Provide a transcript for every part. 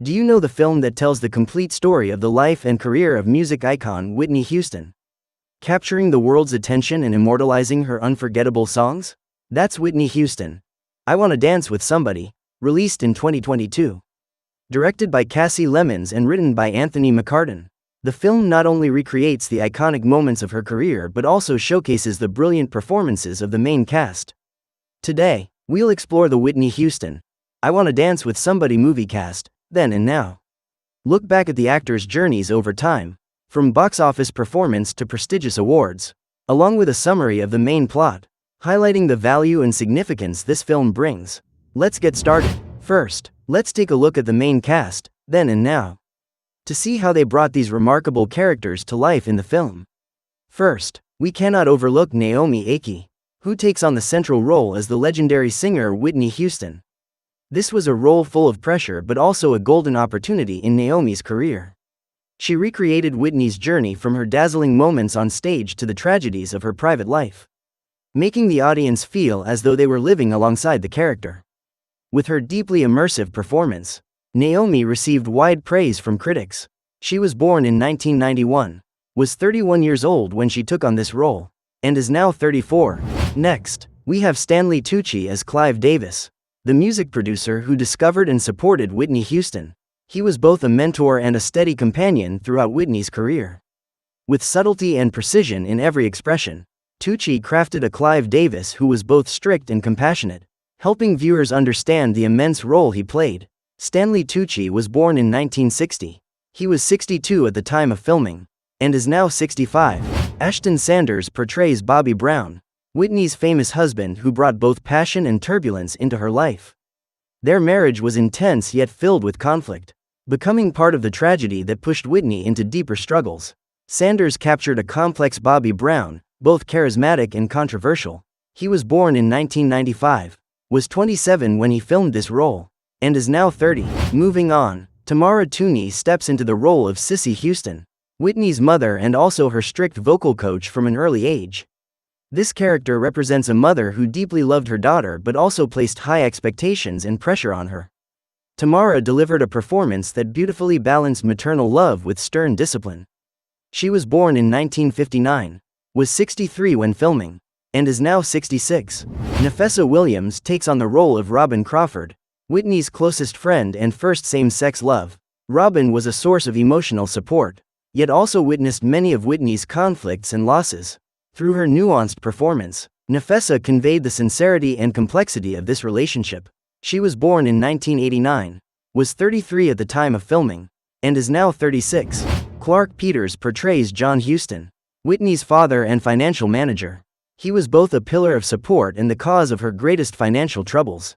Do you know the film that tells the complete story of the life and career of music icon Whitney Houston? Capturing the world's attention and immortalizing her unforgettable songs? That's Whitney Houston. I Wanna Dance with Somebody, released in 2022. Directed by Kasi Lemmons and written by Anthony McCarten, the film not only recreates the iconic moments of her career but also showcases the brilliant performances of the main cast. Today, we'll explore the Whitney Houston I Wanna Dance with Somebody movie cast, then and now. Look back at the actors' journeys over time, from box office performance to prestigious awards, along with a summary of the main plot, highlighting the value and significance this film brings. Let's get started. First, let's take a look at the main cast, then and now, to see how they brought these remarkable characters to life in the film. First, we cannot overlook Naomi Ackie, who takes on the central role as the legendary singer Whitney Houston. This was a role full of pressure but also a golden opportunity in Naomi's career. She recreated Whitney's journey from her dazzling moments on stage to the tragedies of her private life, making the audience feel as though they were living alongside the character. With her deeply immersive performance, Naomi received wide praise from critics. She was born in 1991, was 31 years old when she took on this role, and is now 34. Next, we have Stanley Tucci as Clive Davis, the music producer who discovered and supported Whitney Houston. He was both a mentor and a steady companion throughout Whitney's career. With subtlety and precision in every expression, Tucci crafted a Clive Davis who was both strict and compassionate, helping viewers understand the immense role he played. Stanley Tucci was born in 1960. He was 62 at the time of filming, and is now 65. Ashton Sanders portrays Bobby Brown, Whitney's famous husband who brought both passion and turbulence into her life. Their marriage was intense yet filled with conflict, becoming part of the tragedy that pushed Whitney into deeper struggles. Sanders captured a complex Bobby Brown, both charismatic and controversial. He was born in 1995, was 27 when he filmed this role, and is now 30. Moving on, Tamara Tooney steps into the role of Cissy Houston, Whitney's mother and also her strict vocal coach from an early age. This character represents a mother who deeply loved her daughter but also placed high expectations and pressure on her. Tamara delivered a performance that beautifully balanced maternal love with stern discipline. She was born in 1959, was 63 when filming, and is now 66. Nafessa Williams takes on the role of Robin Crawford, Whitney's closest friend and first same-sex love. Robin was a source of emotional support, yet also witnessed many of Whitney's conflicts and losses. Through her nuanced performance, Nafessa conveyed the sincerity and complexity of this relationship. She was born in 1989, was 33 at the time of filming, and is now 36. Clark Peters portrays John Houston, Whitney's father and financial manager. He was both a pillar of support and the cause of her greatest financial troubles.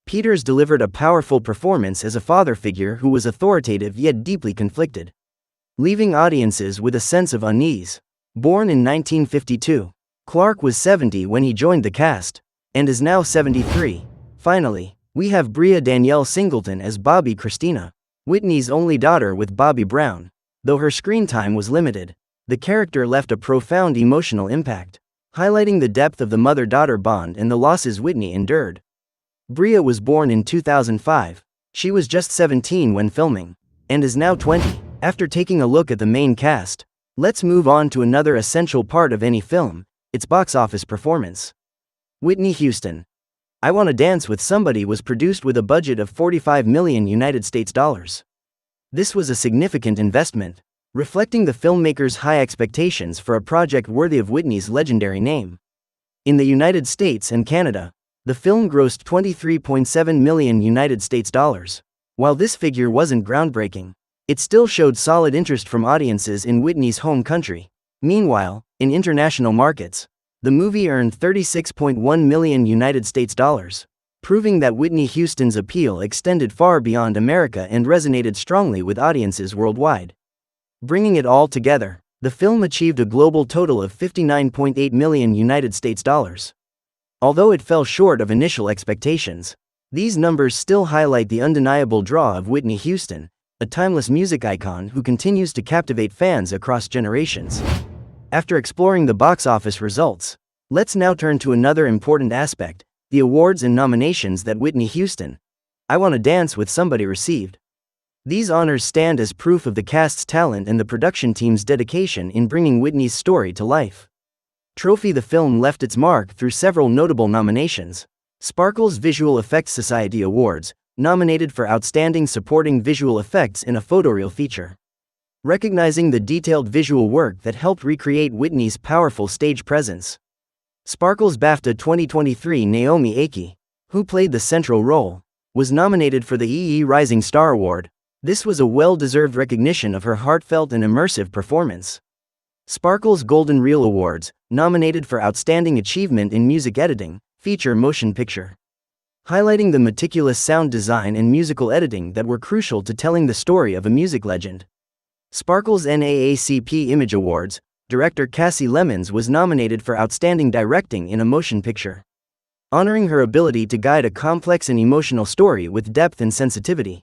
Peters delivered a powerful performance as a father figure who was authoritative yet deeply conflicted, leaving audiences with a sense of unease. Born in 1952, Clark was 70 when he joined the cast, and is now 73. Finally, we have Bria Danielle Singleton as Bobby Christina, Whitney's only daughter with Bobby Brown. Though her screen time was limited, the character left a profound emotional impact, highlighting the depth of the mother-daughter bond and the losses Whitney endured. Bria was born in 2005. She was just 17 when filming, and is now 20. After taking a look at the main cast, let's move on to another essential part of any film, its box office performance. Whitney Houston I Wanna Dance with Somebody was produced with a budget of $45 million United States dollars. This was a significant investment, reflecting the filmmaker's high expectations for a project worthy of Whitney's legendary name. In the United States and Canada, the film grossed $23.7 million United States dollars. While this figure wasn't groundbreaking, it still showed solid interest from audiences in Whitney's home country. Meanwhile, in international markets, the movie earned $36.1 million United States dollars, proving that Whitney Houston's appeal extended far beyond America and resonated strongly with audiences worldwide. Bringing it all together, the film achieved a global total of $59.8 million United States dollars. Although it fell short of initial expectations, these numbers still highlight the undeniable draw of Whitney Houston, a timeless music icon who continues to captivate fans across generations. After exploring the box office results, let's now turn to another important aspect, the awards and nominations that Whitney Houston I Wanna Dance with Somebody received. These honors stand as proof of the cast's talent and the production team's dedication in bringing Whitney's story to life. Trophy: the film left its mark through several notable nominations. Sparkle's Visual Effects Society Awards, nominated for Outstanding Supporting Visual Effects in a Photoreel Feature. Recognizing the detailed visual work that helped recreate Whitney's powerful stage presence. Sparkle's BAFTA 2023 Naomi Ackie, who played the central role, was nominated for the EE Rising Star Award. This was a well-deserved recognition of her heartfelt and immersive performance. Sparkle's Golden Reel Awards, nominated for Outstanding Achievement in Music Editing, Feature Motion Picture. Highlighting the meticulous sound design and musical editing that were crucial to telling the story of a music legend. Sparkle's NAACP Image Awards, director Kasi Lemmons was nominated for Outstanding Directing in a Motion Picture. Honoring her ability to guide a complex and emotional story with depth and sensitivity.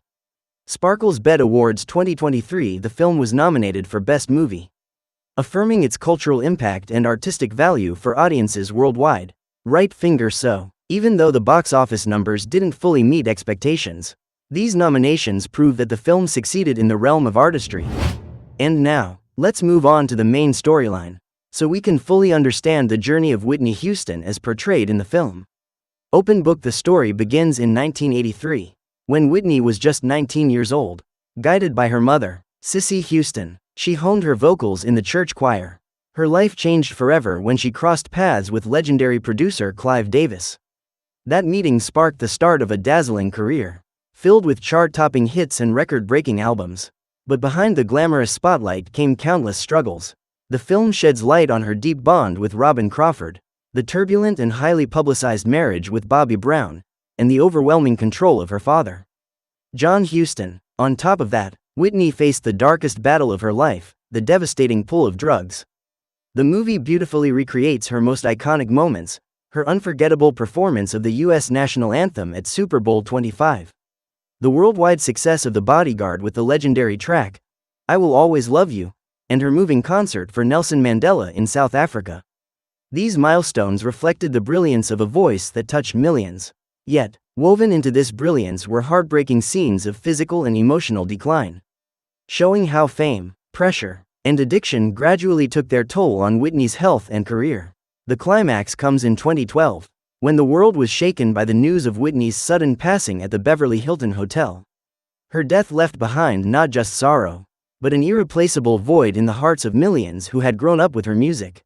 Sparkle's BET Awards 2023, the film was nominated for Best Movie. Affirming its cultural impact and artistic value for audiences worldwide. Right finger so. Even though the box office numbers didn't fully meet expectations, these nominations prove that the film succeeded in the realm of artistry. And now, let's move on to the main storyline, so we can fully understand the journey of Whitney Houston as portrayed in the film. Open book: the story begins in 1983. When Whitney was just 19 years old. Guided by her mother, Kasi Houston, she honed her vocals in the church choir. Her life changed forever when she crossed paths with legendary producer Clive Davis. That meeting sparked the start of a dazzling career, filled with chart-topping hits and record-breaking albums. But behind the glamorous spotlight came countless struggles. The film sheds light on her deep bond with Robin Crawford, the turbulent and highly publicized marriage with Bobby Brown, and the overwhelming control of her father, John Houston. On top of that, Whitney faced the darkest battle of her life, the devastating pull of drugs. The movie beautifully recreates her most iconic moments, her unforgettable performance of the U.S. national anthem at Super Bowl 25. The worldwide success of The Bodyguard with the legendary track, I Will Always Love You, and her moving concert for Nelson Mandela in South Africa. These milestones reflected the brilliance of a voice that touched millions. Yet, woven into this brilliance were heartbreaking scenes of physical and emotional decline. Showing how fame, pressure, and addiction gradually took their toll on Whitney's health and career. The climax comes in 2012, when the world was shaken by the news of Whitney's sudden passing at the Beverly Hilton Hotel. Her death left behind not just sorrow, but an irreplaceable void in the hearts of millions who had grown up with her music.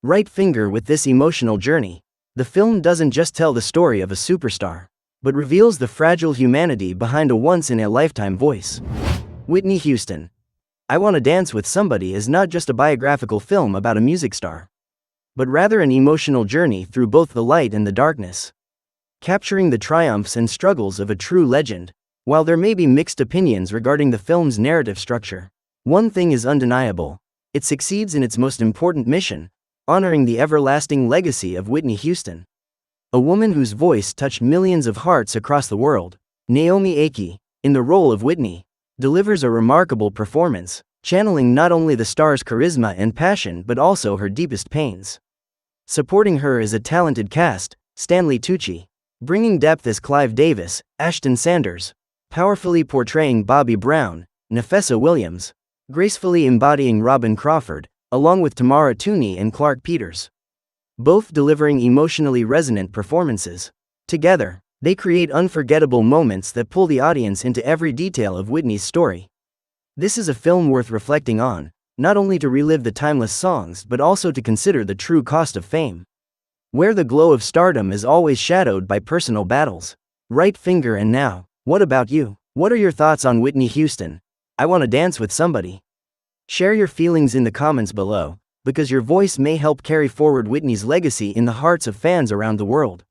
Right finger: with this emotional journey, the film doesn't just tell the story of a superstar, but reveals the fragile humanity behind a once-in-a-lifetime voice. Whitney Houston, I Wanna Dance with Somebody is not just a biographical film about a music star, but rather an emotional journey through both the light and the darkness. Capturing the triumphs and struggles of a true legend. While there may be mixed opinions regarding the film's narrative structure, one thing is undeniable: it succeeds in its most important mission, honoring the everlasting legacy of Whitney Houston. A woman whose voice touched millions of hearts across the world. Naomi Ackie, in the role of Whitney, delivers a remarkable performance, channeling not only the star's charisma and passion but also her deepest pains. Supporting her is a talented cast: Stanley Tucci, bringing depth as Clive Davis; Ashton Sanders, powerfully portraying Bobby Brown; Nafessa Williams, gracefully embodying Robin Crawford, along with Tamara Tooney and Clark Peters, both delivering emotionally resonant performances. Together, they create unforgettable moments that pull the audience into every detail of Whitney's story. This is a film worth reflecting on, not only to relive the timeless songs but also to consider the true cost of fame, where the glow of stardom is always shadowed by personal battles. Right finger. And now, what about you? What are your thoughts on Whitney Houston, I Wanna Dance with Somebody? Share your feelings in the comments below, because your voice may help carry forward Whitney's legacy in the hearts of fans around the world.